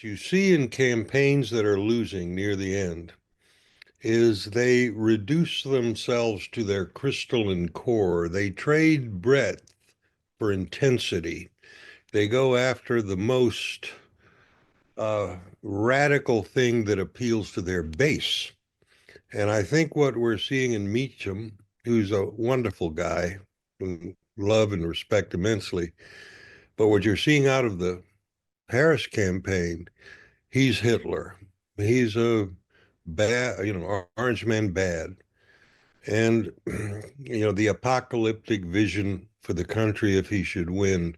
you see in campaigns that are losing near the end is they reduce themselves to their crystalline core. They trade breadth for intensity. They go after the most radical thing that appeals to their base. And I think what we're seeing in Meacham, who's a wonderful guy, who love and respect immensely, but what you're seeing out of the Harris campaign, he's Hitler. He's a bad, orange man bad. And, the apocalyptic vision for the country if he should win,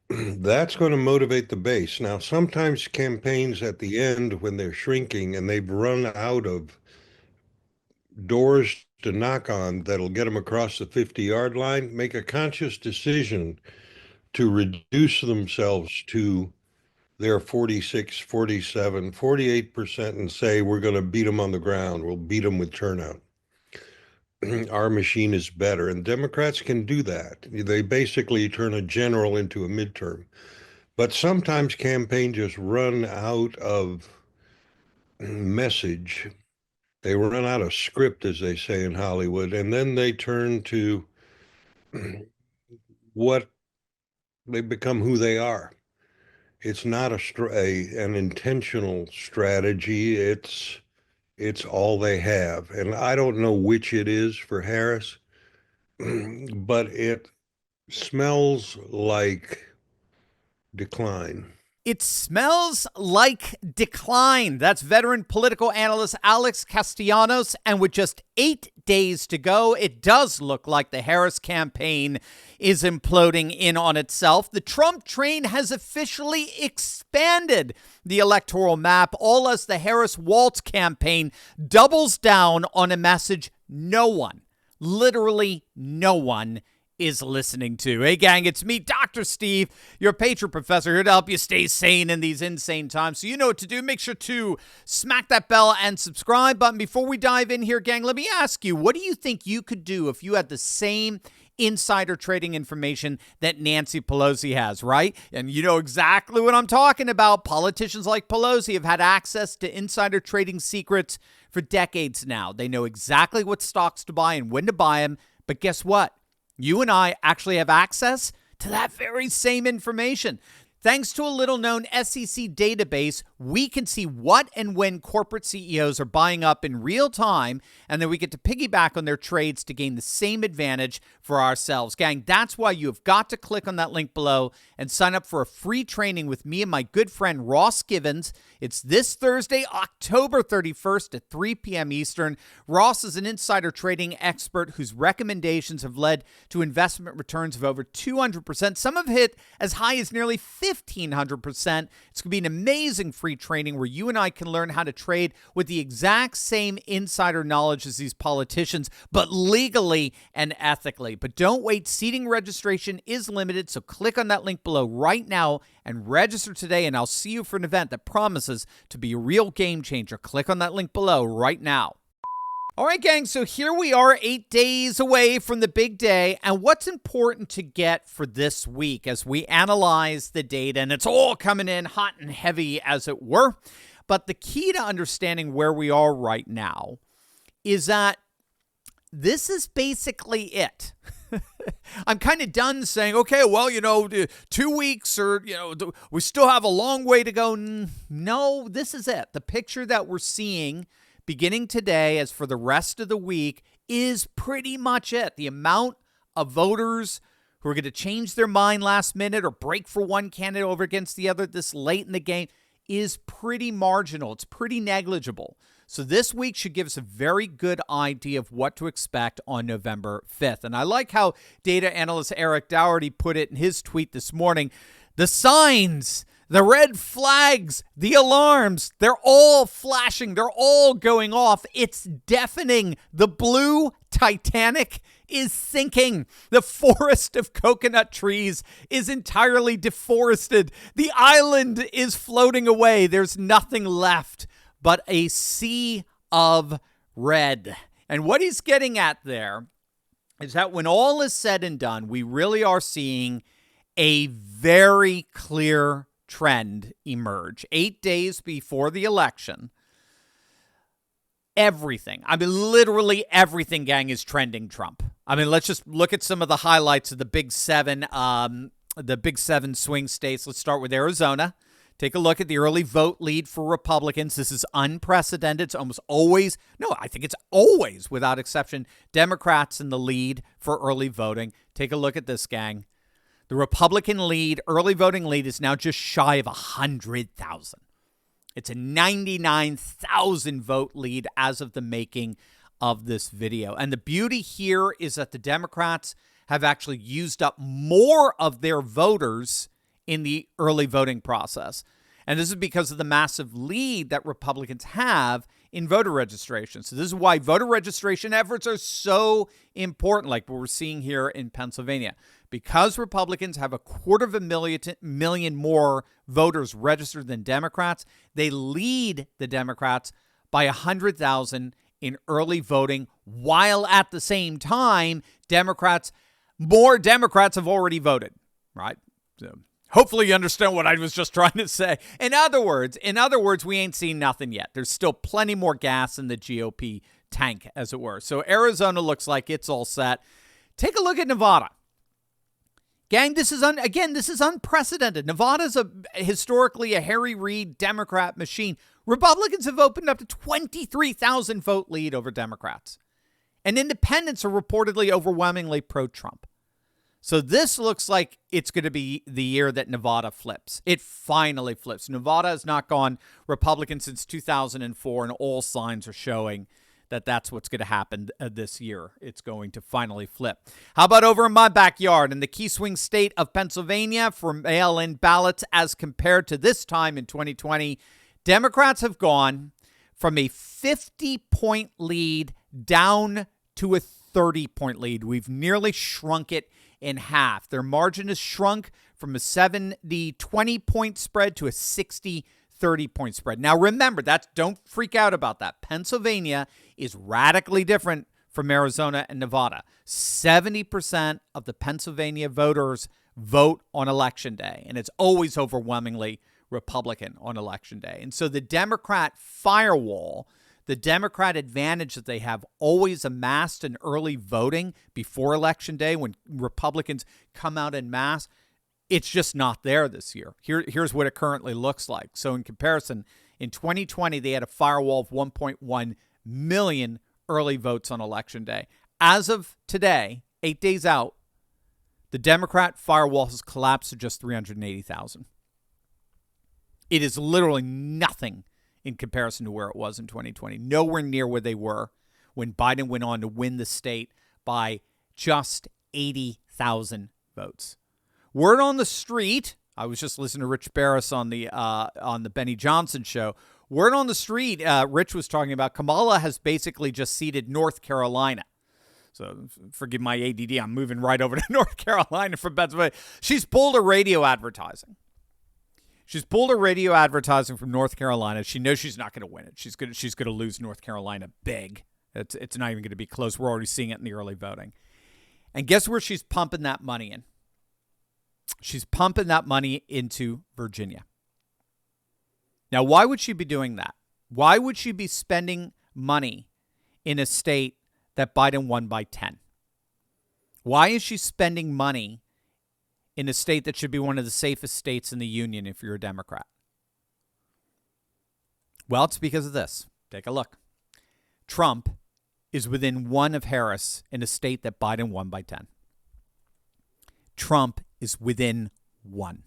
that's going to motivate the base. Now, sometimes campaigns at the end, when they're shrinking and they've run out of doors to knock on that'll get them across the 50-yard line, make a conscious decision to reduce themselves to their 46, 47, 48% and say, we're going to beat them on the ground. We'll beat them with turnout. Our machine is better. And Democrats can do that. They basically turn a general into a midterm. But sometimes campaigns just run out of message. They run out of script, as they say in Hollywood, and then they turn to what they become who they are. It's not an intentional strategy. It's all they have. And I don't know which it is for Harris, but it smells like decline. It smells like decline. That's veteran political analyst Alex Castellanos. And with just 8 days to go, it does look like the Harris campaign is imploding in on itself. The Trump train has officially expanded the electoral map, all as the Harris-Walz campaign doubles down on a message no one, literally no one, is listening to. Hey, gang, it's me, Dr. Steve, your patron professor, here to help you stay sane in these insane times. So you know what to do. Make sure to smack that bell and subscribe button. Before we dive in here, gang, let me ask you, what do you think you could do if you had the same insider trading information that Nancy Pelosi has, right? And you know exactly what I'm talking about. Politicians like Pelosi have had access to insider trading secrets for decades now. They know exactly what stocks to buy and when to buy them. But guess what? You and I actually have access to that very same information. Thanks to a little-known SEC database, we can see what and when corporate CEOs are buying up in real time, and then we get to piggyback on their trades to gain the same advantage for ourselves. Gang, that's why you have got to click on that link below and sign up for a free training with me and my good friend Ross Givens. It's this Thursday, October 31st at 3 p.m. Eastern. Ross is an insider trading expert whose recommendations have led to investment returns of over 200%. Some have hit as high as nearly 1,500%. It's going to be an amazing free training where you and I can learn how to trade with the exact same insider knowledge as these politicians, but legally and ethically. But don't wait. Seating registration is limited, so click on that link below right now and register today, and I'll see you for an event that promises to be a real game changer. Click on that link below right now. All right, gang, so here we are 8 days away from the big day, and what's important to get for this week as we analyze the data, and it's all coming in hot and heavy, as it were, but the key to understanding where we are right now is that this is basically it. I'm kind of done saying, okay, well, 2 weeks or, we still have a long way to go. No, this is it. The picture that we're seeing beginning today, as for the rest of the week, is pretty much it. The amount of voters who are going to change their mind last minute or break for one candidate over against the other this late in the game is pretty marginal. It's pretty negligible. So this week should give us a very good idea of what to expect on November 5th. And I like how data analyst Eric Dougherty put it in his tweet this morning. The signs, the red flags, the alarms, they're all flashing. They're all going off. It's deafening. The blue Titanic is sinking. The forest of coconut trees is entirely deforested. The island is floating away. There's nothing left but a sea of red. And what he's getting at there is that when all is said and done, we really are seeing a very clear trend emerge. 8 days before the election, everything, I mean, literally everything, gang, is trending Trump. I mean, let's just look at some of the highlights of the Big Seven swing states. Let's start with Arizona. Take a look at the early vote lead for Republicans. This is unprecedented. It's almost always, no, I think it's always, without exception, Democrats in the lead for early voting. Take a look at this, gang. The Republican lead, early voting lead, is now just shy of 100,000. It's a 99,000 vote lead as of the making of this video. And the beauty here is that the Democrats have actually used up more of their voters in the early voting process. And this is because of the massive lead that Republicans have in voter registration. So this is why voter registration efforts are so important, like what we're seeing here in Pennsylvania. Because Republicans have 250,000 more voters registered than Democrats, they lead the Democrats by 100,000 in early voting, while at the same time, more Democrats have already voted, right? So hopefully you understand what I was just trying to say. In other words, we ain't seen nothing yet. There's still plenty more gas in the GOP tank, as it were. So Arizona looks like it's all set. Take a look at Nevada. Gang, this is unprecedented. Nevada's historically a Harry Reid Democrat machine. Republicans have opened up to 23,000 vote lead over Democrats. And independents are reportedly overwhelmingly pro-Trump. So this looks like it's going to be the year that Nevada flips. It finally flips. Nevada has not gone Republican since 2004, and all signs are showing that that's what's going to happen this year. It's going to finally flip. How about over in my backyard in the key swing state of Pennsylvania for mail-in ballots as compared to this time in 2020? Democrats have gone from a 50-point lead down to a 30-point lead. We've nearly shrunk it in half. Their margin has shrunk from a 70-20-point spread to a 60-30-point spread. Now remember, don't freak out about that. Pennsylvania is radically different from Arizona and Nevada. 70% of the Pennsylvania voters vote on Election Day, and it's always overwhelmingly Republican on Election Day. And so the Democrat firewall, the Democrat advantage that they have always amassed in early voting before Election Day when Republicans come out en masse, it's just not there this year. Here's what it currently looks like. So in comparison, in 2020, they had a firewall of 1.1 million early votes on Election Day. As of today, 8 days out, the Democrat firewall has collapsed to just 380,000. It is literally nothing in comparison to where it was in 2020. Nowhere near where they were when Biden went on to win the state by just 80,000 votes. Word on the street, I was just listening to Rich Barris on the Benny Johnson show. Word on the street, Rich was talking about Kamala has basically just ceded North Carolina. So forgive my ADD, I'm moving right over to North Carolina from Pennsylvania. She's pulled her radio advertising. She's pulled her radio advertising from North Carolina. She knows she's not going to win it. She's going to lose North Carolina big. It's not even going to be close. We're already seeing it in the early voting. And guess where she's pumping that money in? She's pumping that money into Virginia. Now, why would she be doing that? Why would she be spending money in a state that Biden won by 10? Why is she spending money in a state that should be one of the safest states in the union if you're a Democrat? Well, it's because of this. Take a look. Trump is within one of Harris in a state that Biden won by 10. Trump is within one.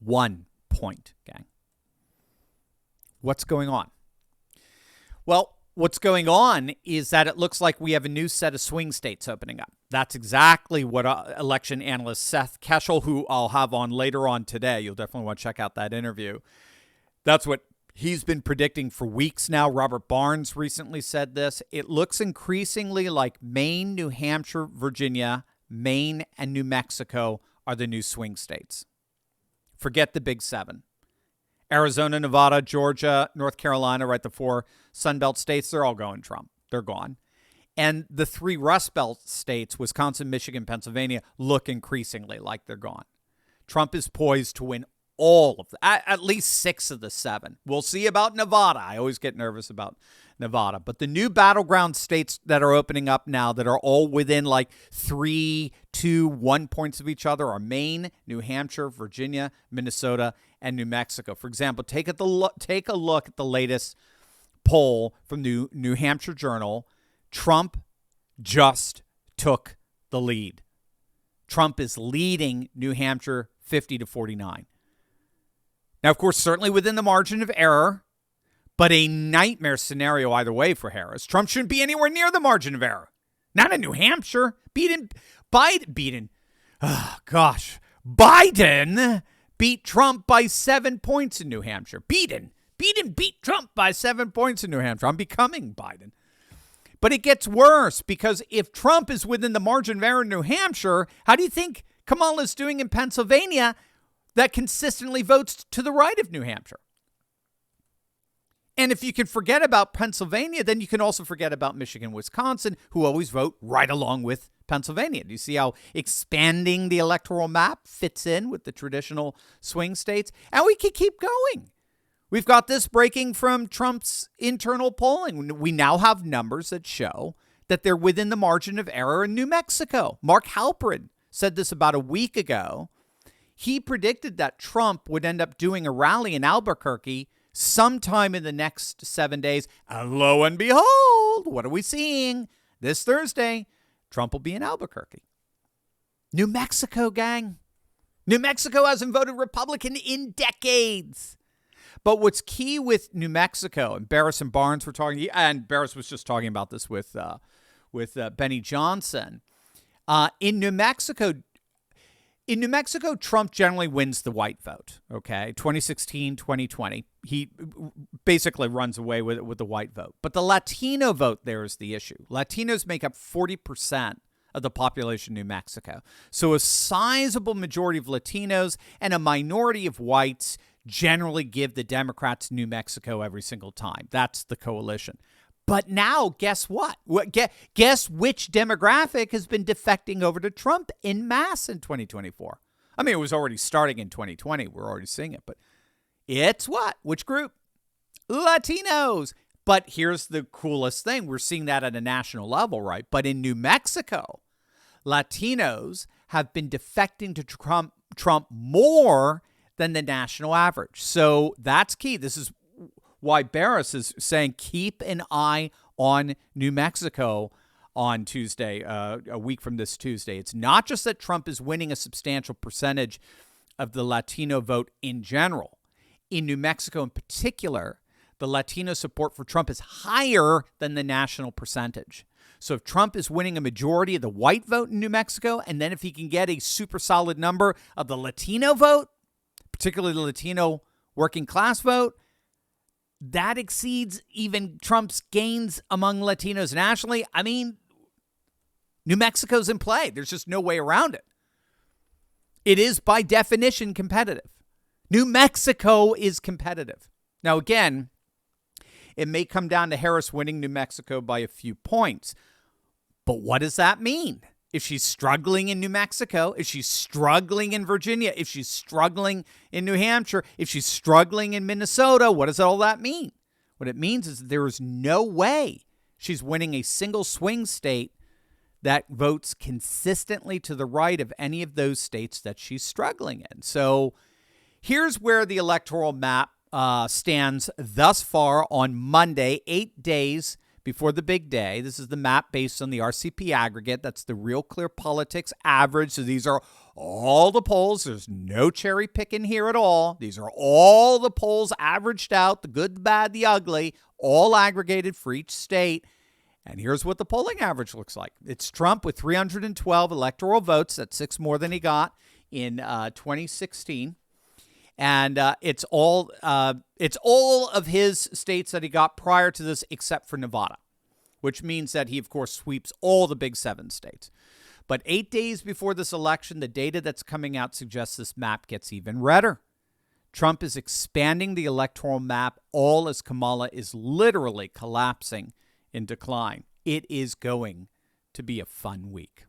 1 point, gang. What's going on? Well, what's going on is that it looks like we have a new set of swing states opening up. That's exactly what election analyst Seth Keshel, who I'll have on later on today, you'll definitely want to check out that interview. That's what he's been predicting for weeks now. Robert Barnes recently said this. It looks increasingly like Maine, New Hampshire, Virginia, Maine, and New Mexico are the new swing states. Forget the Big Seven. Arizona, Nevada, Georgia, North Carolina, right, the 4 Sunbelt states, they're all going Trump. They're gone. And the 3 Rust Belt states, Wisconsin, Michigan, Pennsylvania, look increasingly like they're gone. Trump is poised to win all of at least 6 of the 7. We'll see about Nevada. I always get nervous about Nevada. But the new battleground states that are opening up now that are all within like 3, 2, 1 points of each other are Maine, New Hampshire, Virginia, Minnesota, and New Mexico. For example, take a look at the latest poll from the New Hampshire Journal. Trump just took the lead. Trump is leading New Hampshire 50-49. Now, of course, certainly within the margin of error, but a nightmare scenario either way for Harris. Trump shouldn't be anywhere near the margin of error. Not in New Hampshire. Biden beat Trump by 7 points in New Hampshire. Biden beat Trump by 7 points in New Hampshire. I'm becoming Biden. But it gets worse because if Trump is within the margin of error in New Hampshire, how do you think Kamala is doing in Pennsylvania that consistently votes to the right of New Hampshire? And if you can forget about Pennsylvania, then you can also forget about Michigan, Wisconsin, who always vote right along with Pennsylvania. Do you see how expanding the electoral map fits in with the traditional swing states? And we could keep going. We've got this breaking from Trump's internal polling. We now have numbers that show that they're within the margin of error in New Mexico. Mark Halperin said this about a week ago. He predicted that Trump would end up doing a rally in Albuquerque sometime in the next 7 days. And lo and behold, what are we seeing? This Thursday, Trump will be in Albuquerque. New Mexico, gang. New Mexico hasn't voted Republican in decades. But what's key with New Mexico, and Barris and Barnes were talking, and Barris was just talking about this with Benny Johnson. In New Mexico, Trump generally wins the white vote, okay? 2016, 2020. He basically runs away with the white vote. But the Latino vote there is the issue. Latinos make up 40% of the population in New Mexico. So a sizable majority of Latinos and a minority of whites generally give the Democrats New Mexico every single time. That's the coalition. But now, guess what? Guess which demographic has been defecting over to Trump en masse in 2024? I mean, it was already starting in 2020. We're already seeing it. But it's what? Which group? Latinos. But here's the coolest thing. We're seeing that at a national level, right? But in New Mexico, Latinos have been defecting to Trump more than the national average. So that's key. This is why Barris is saying keep an eye on New Mexico on Tuesday, a week from this Tuesday. It's not just that Trump is winning a substantial percentage of the Latino vote in general. In New Mexico in particular, the Latino support for Trump is higher than the national percentage. So if Trump is winning a majority of the white vote in New Mexico, and then if he can get a super solid number of the Latino vote, particularly the Latino working class vote, that exceeds even Trump's gains among Latinos nationally. I mean, New Mexico's in play. There's just no way around it. It is by definition competitive. New Mexico is competitive. Now, again, it may come down to Harris winning New Mexico by a few points. But what does that mean? If she's struggling in New Mexico, if she's struggling in Virginia, if she's struggling in New Hampshire, if she's struggling in Minnesota, what does all that mean? What it means is there is no way she's winning a single swing state that votes consistently to the right of any of those states that she's struggling in. So here's where the electoral map stands thus far on Monday, 8 days before the big day. This is the map based on the RCP aggregate. That's the Real Clear Politics average. So these are all the polls. There's no cherry picking here at all. These are all the polls averaged out, the good, the bad, the ugly, all aggregated for each state. And here's what the polling average looks like. It's Trump with 312 electoral votes. That's 6 more than he got in 2016. And it's all of his states that he got prior to this except for Nevada, which means that he, of course, sweeps all the big 7 states. But 8 days before this election, the data that's coming out suggests this map gets even redder. Trump is expanding the electoral map, all as Kamala is literally collapsing in decline. It is going to be a fun week.